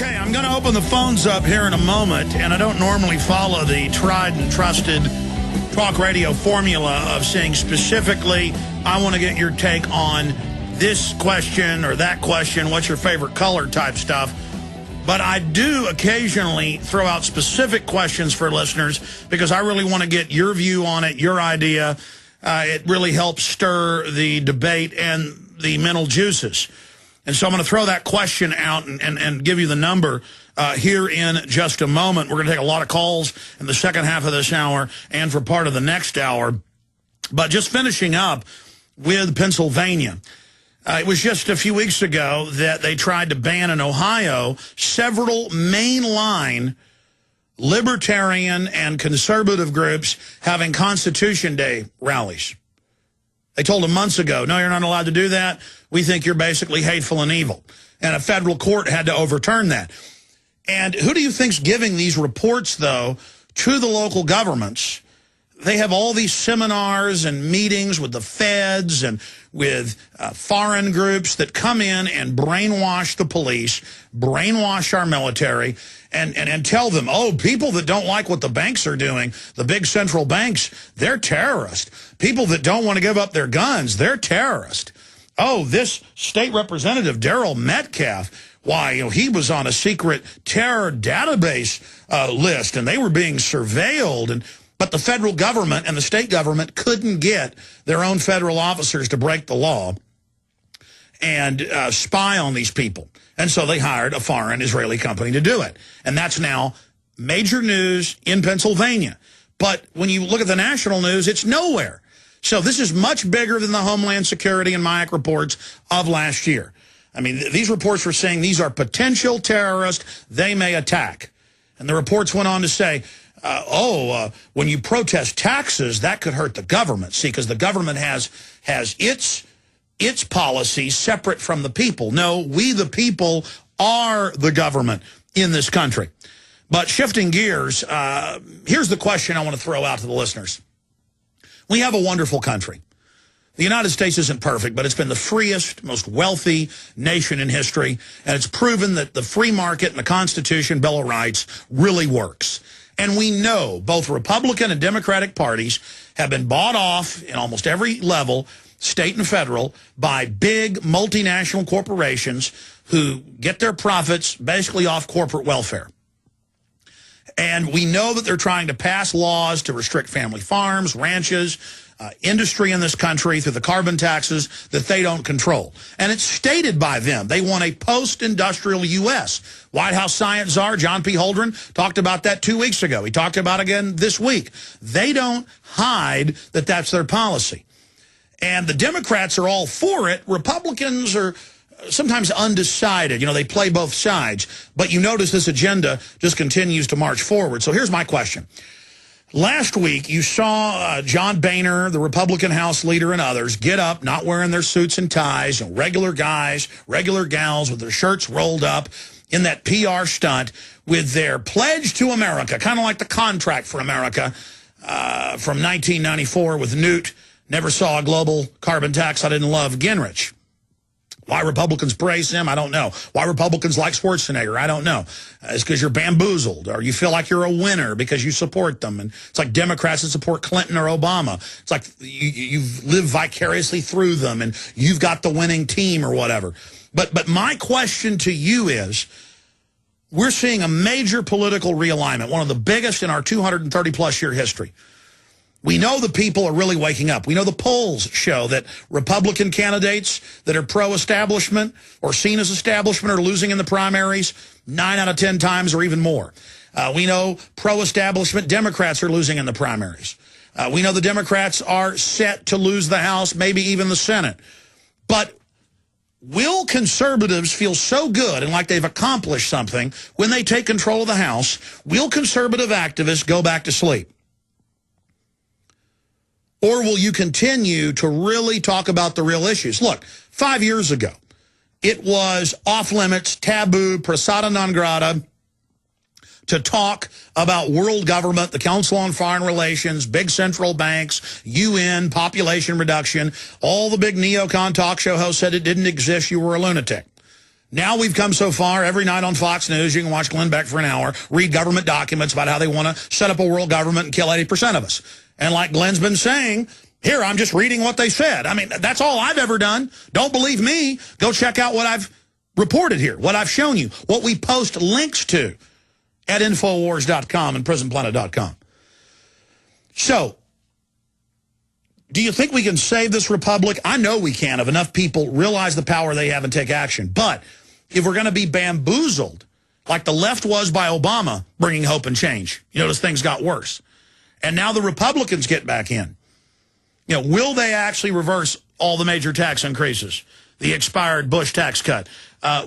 Okay, I'm going to open the phones up here in a moment, and I don't normally follow the tried and trusted talk radio formula of saying specifically, I want to get your take on this question or that question, what's your favorite color type stuff. But I do occasionally throw out specific questions for listeners because I really want to get your view on it, your idea. It really helps stir the debate and the mental juices. And so I'm going to throw that question out and give you the number here in just a moment. We're going to take a lot of calls in the second half of this hour and for part of the next hour. But just finishing up with Pennsylvania. It was just a few weeks ago that they tried to ban in Ohio several mainline libertarian and conservative groups having Constitution Day rallies. They told them months ago, no, you're not allowed to do that. We think you're basically hateful and evil. And a federal court had to overturn that. And who do you think's giving these reports, though, to the local governments? They have all these seminars and meetings with the feds and with foreign groups that come in and brainwash the police, brainwash our military, and tell them, oh, people that don't like what the banks are doing, the big central banks, they're terrorists. People that don't want to give up their guns, they're terrorists. Oh, this state representative, Daryl Metcalf, why, you know, he was on a secret terror database list, and they were being surveilled. But the federal government and the state government couldn't get their own federal officers to break the law and spy on these people. And so they hired a foreign Israeli company to do it. And that's now major news in Pennsylvania. But when you look at the national news, it's nowhere. So this is much bigger than the Homeland Security and MIAC reports of last year. I mean, these reports were saying these are potential terrorists. They may attack. And the reports went on to say, when you protest taxes, that could hurt the government. See, because the government has its policies separate from the people. No, we the people are the government in this country. But shifting gears, here's the question I want to throw out to the listeners. We have a wonderful country. The United States isn't perfect, but it's been the freest, most wealthy nation in history, and it's proven that the free market and the Constitution, Bill of Rights, really works. And we know both Republican and Democratic parties have been bought off in almost every level, state and federal, by big multinational corporations who get their profits basically off corporate welfare. And we know that they're trying to pass laws to restrict family farms, ranches, industry in this country through the carbon taxes that they don't control. And it's stated by them. They want a post-industrial U.S. White House science czar John P. Holdren talked about that 2 weeks ago. He talked about it again this week. They don't hide that that's their policy. And the Democrats are all for it. Republicans are sometimes undecided. You know, they play both sides. But you notice this agenda just continues to march forward. So here's my question. Last week, you saw John Boehner, the Republican House leader, and others get up, not wearing their suits and ties, and regular guys, regular gals with their shirts rolled up in that PR stunt with their pledge to America, kind of like the contract for America from 1994 with Newt, never saw a global carbon tax I didn't love, Gingrich. Why Republicans praise him, I don't know. Why Republicans like Schwarzenegger, I don't know. It's because you're bamboozled, or you feel like you're a winner because you support them. And it's like Democrats that support Clinton or Obama. It's like you've lived vicariously through them, and you've got the winning team or whatever. But my question to you is, we're seeing a major political realignment, one of the biggest in our 230-plus year history. We know the people are really waking up. We know the polls show that Republican candidates that are pro-establishment or seen as establishment are losing in the primaries 9 out of 10 times or even more. We know pro-establishment Democrats are losing in the primaries. We know the Democrats are set to lose the House, maybe even the Senate. But will conservatives feel so good and like they've accomplished something when they take control of the House? Will conservative activists go back to sleep? Or will you continue to really talk about the real issues? Look, 5 years ago, it was off-limits, taboo, persona non grata to talk about world government, the Council on Foreign Relations, big central banks, UN, population reduction. All the big neocon talk show hosts said it didn't exist. You were a lunatic. Now we've come so far, every night on Fox News, you can watch Glenn Beck for an hour, read government documents about how they want to set up a world government and kill 80% of us. And like Glenn's been saying, here, I'm just reading what they said. I mean, that's all I've ever done. Don't believe me? Go check out what I've reported here, what I've shown you, what we post links to at Infowars.com and PrisonPlanet.com. So, do you think we can save this republic? I know we can if enough people realize the power they have and take action. But if we're going to be bamboozled, like the left was by Obama, bringing hope and change, you notice things got worse. And now the Republicans get back in. You know, will they actually reverse all the major tax increases, the expired Bush tax cut?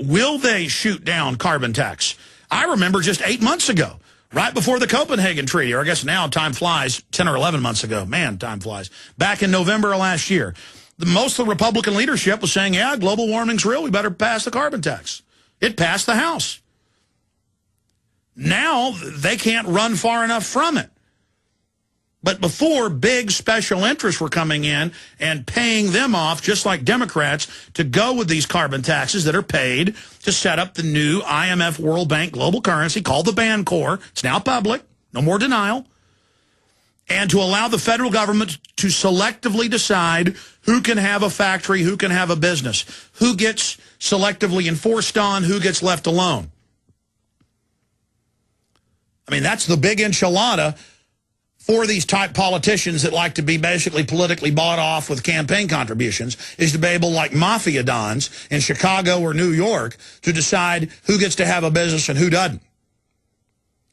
Will they shoot down carbon tax? I remember just 8 months ago, right before the Copenhagen Treaty, or I guess now time flies, 10 or 11 months ago. Man, time flies. Back in November of last year, most of the Republican leadership was saying, yeah, global warming's real. We better pass the carbon tax. It passed the House. Now they can't run far enough from it. But before, big special interests were coming in and paying them off, just like Democrats, to go with these carbon taxes that are paid to set up the new IMF World Bank global currency called the Bancor. It's now public. No more denial. And to allow the federal government to selectively decide who can have a factory, who can have a business, who gets selectively enforced on, who gets left alone. I mean, that's the big enchilada for these type politicians that like to be basically politically bought off with campaign contributions, is to be able, like mafia dons in Chicago or New York, to decide who gets to have a business and who doesn't.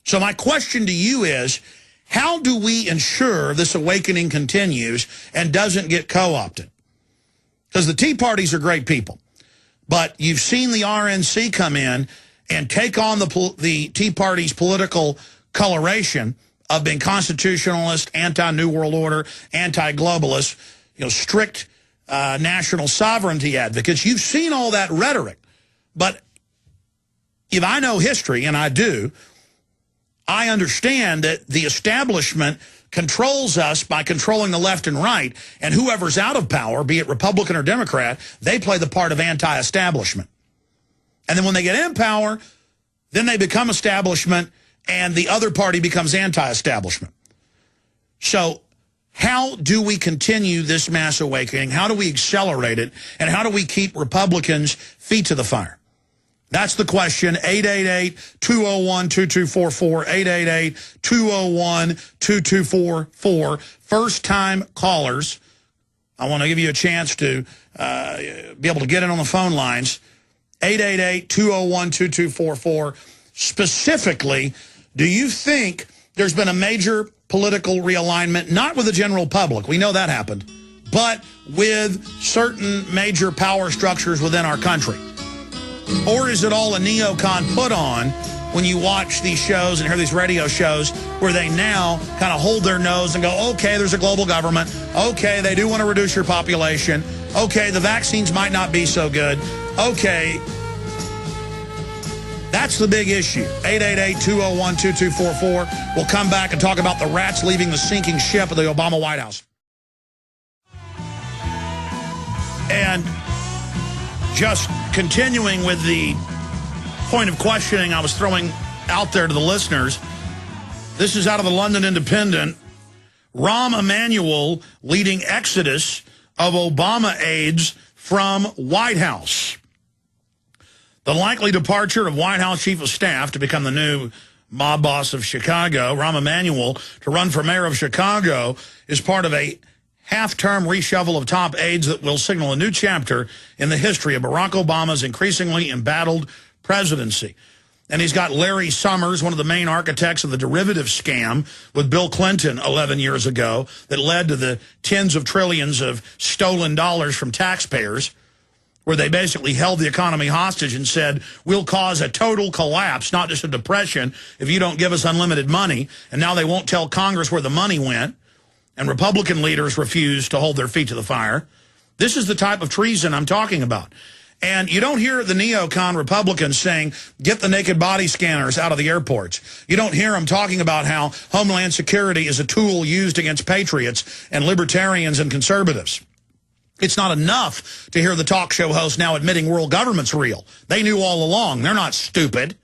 So my question to you is, how do we ensure this awakening continues and doesn't get co-opted? Because the Tea Parties are great people, but you've seen the RNC come in and take on the Tea Party's political coloration of being constitutionalist, anti-New World Order, anti-globalist, you know, strict national sovereignty advocates. You've seen all that rhetoric. But if I know history, and I do, I understand that the establishment controls us by controlling the left and right, and whoever's out of power, be it Republican or Democrat, they play the part of anti-establishment. And then when they get in power, then they become establishment, and the other party becomes anti-establishment. So how do we continue this mass awakening? How do we accelerate it? And how do we keep Republicans' feet to the fire? That's the question. 888-201-2244, 888-201-2244. First-time callers. I want to give you a chance to be able to get in on the phone lines. 888-201-2244. Specifically, do you think there's been a major political realignment, not with the general public, we know that happened, but with certain major power structures within our country? Or is it all a neocon put on when you watch these shows and hear these radio shows where they now kind of hold their nose and go, okay, there's a global government. Okay, they do want to reduce your population. Okay, the vaccines might not be so good. Okay, that's the big issue. 888-201-2244. We'll come back and talk about the rats leaving the sinking ship of the Obama White House. And just continuing with the point of questioning I was throwing out there to the listeners, this is out of the London Independent. Rahm Emanuel leading exodus of Obama aides from White House. The likely departure of White House Chief of Staff to become the new mob boss of Chicago, Rahm Emanuel, to run for mayor of Chicago, is part of a half-term reshuffle of top aides that will signal a new chapter in the history of Barack Obama's increasingly embattled presidency. And he's got Larry Summers, one of the main architects of the derivative scam with Bill Clinton 11 years ago that led to the tens of trillions of stolen dollars from taxpayers, where they basically held the economy hostage and said, we'll cause a total collapse, not just a depression, if you don't give us unlimited money. And now they won't tell Congress where the money went. And Republican leaders refuse to hold their feet to the fire. This is the type of treason I'm talking about. And you don't hear the neocon Republicans saying, get the naked body scanners out of the airports. You don't hear them talking about how Homeland Security is a tool used against patriots and libertarians and conservatives. It's not enough to hear the talk show host now admitting world government's real. They knew all along. They're not stupid.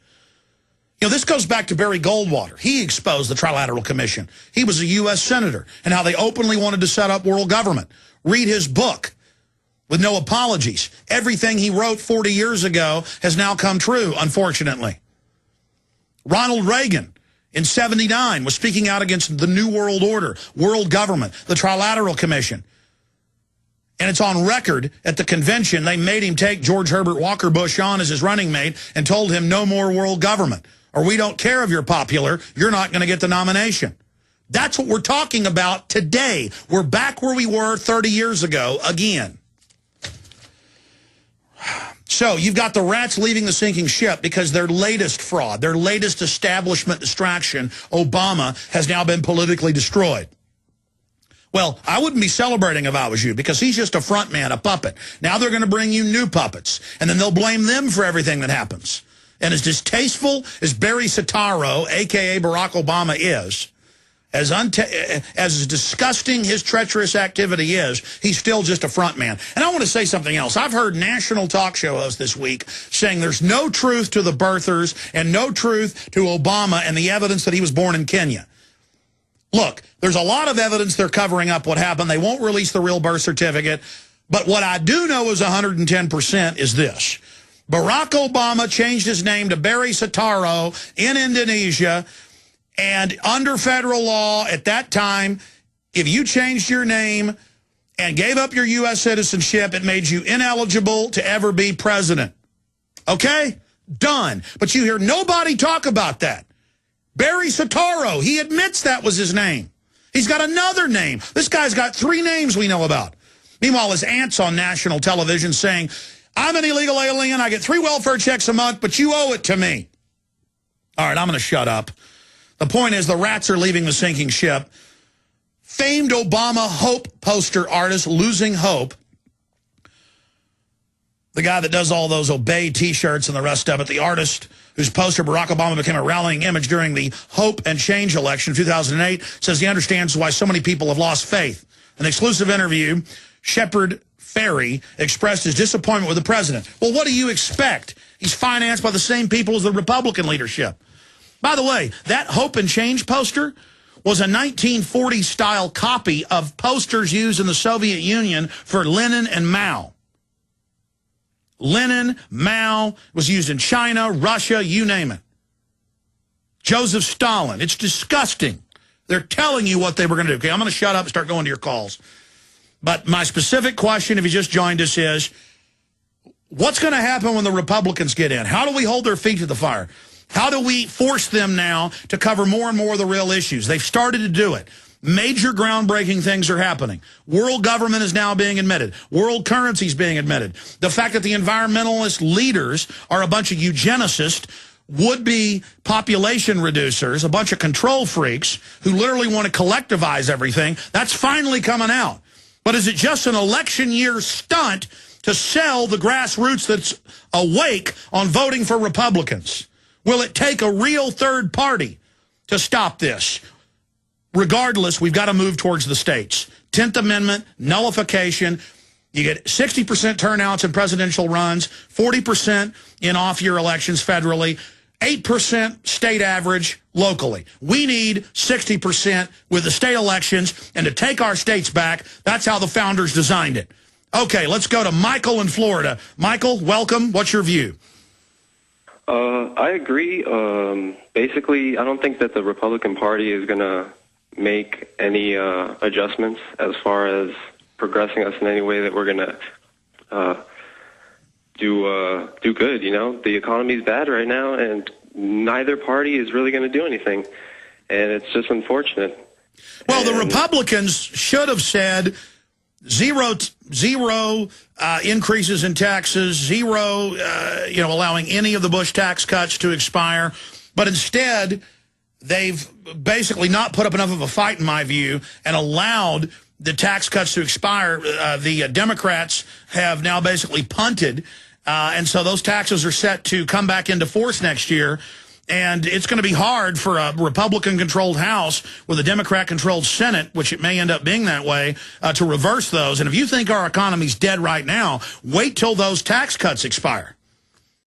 You know, this goes back to Barry Goldwater. He exposed the Trilateral Commission. He was a U.S. senator, and how they openly wanted to set up world government. Read his book with no apologies. Everything he wrote 40 years ago has now come true, unfortunately. Ronald Reagan in '79 was speaking out against the New World Order, world government, the Trilateral Commission. And it's on record at the convention, they made him take George Herbert Walker Bush on as his running mate and told him no more world government. Or we don't care if you're popular, you're not going to get the nomination. That's what we're talking about today. We're back where we were 30 years ago again. So you've got the rats leaving the sinking ship because their latest fraud, their latest establishment distraction, Obama, has now been politically destroyed. Well, I wouldn't be celebrating if I was you, because he's just a front man, a puppet. Now they're going to bring you new puppets, and then they'll blame them for everything that happens. And as distasteful as Barry Soetoro, a.k.a. Barack Obama, is, as disgusting his treacherous activity is, he's still just a front man. And I want to say something else. I've heard national talk show hosts this week saying there's no truth to the birthers and no truth to Obama and the evidence that he was born in Kenya. Look, there's a lot of evidence they're covering up what happened. They won't release the real birth certificate. But what I do know is 110% is this. Barack Obama changed his name to Barry Soetoro in Indonesia. And under federal law at that time, if you changed your name and gave up your U.S. citizenship, it made you ineligible to ever be president. Okay? Done. But you hear nobody talk about that. Barry Soetoro, he admits that was his name. He's got another name. This guy's got 3 names we know about. Meanwhile, his aunt's on national television saying, I'm an illegal alien, I get 3 welfare checks a month, but you owe it to me. All right, I'm going to shut up. The point is the rats are leaving the sinking ship. Famed Obama hope poster artist losing hope. The guy that does all those Obey T-shirts and the rest of it, the artist whose poster Barack Obama became a rallying image during the Hope and Change election in 2008, says he understands why so many people have lost faith. In an exclusive interview, Shepard Fairey expressed his disappointment with the president. Well, what do you expect? He's financed by the same people as the Republican leadership. By the way, that Hope and Change poster was a 1940s-style copy of posters used in the Soviet Union for Lenin and Mao. Lenin, Mao, was used in China, Russia, you name it. Joseph Stalin. It's disgusting. They're telling you what they were going to do. Okay, I'm going to shut up and start going to your calls. But my specific question, if you just joined us, is what's going to happen when the Republicans get in? How do we hold their feet to the fire? How do we force them now to cover more and more of the real issues? They've started to do it. Major groundbreaking things are happening. World government is now being admitted. World currency is being admitted. The fact that the environmentalist leaders are a bunch of eugenicists, would-be population reducers, a bunch of control freaks who literally want to collectivize everything, that's finally coming out. But is it just an election year stunt to sell the grassroots that's awake on voting for Republicans? Will it take a real third party to stop this? Regardless, we've got to move towards the states. 10th Amendment, nullification. You get 60% turnouts in presidential runs, 40% in off-year elections federally, 8% state average locally. We need 60% with the state elections, and to take our states back, that's how the founders designed it. Okay, let's go to Michael in Florida. Michael, welcome. What's your view? I agree. Basically, I don't think that the Republican Party is going to make any adjustments as far as progressing us in any way that we're going to do good. You know, the economy's bad right now, and neither party is really going to do anything, and it's just unfortunate. Well, the Republicans should have said zero increases in taxes, zero, allowing any of the Bush tax cuts to expire. But instead, they've basically not put up enough of a fight, in my view, and allowed the tax cuts to expire. The Democrats have now basically punted, and so those taxes are set to come back into force next year. And it's going to be hard for a Republican-controlled House with a Democrat-controlled Senate, which it may end up being that way, to reverse those. And if you think our economy's dead right now, wait till those tax cuts expire.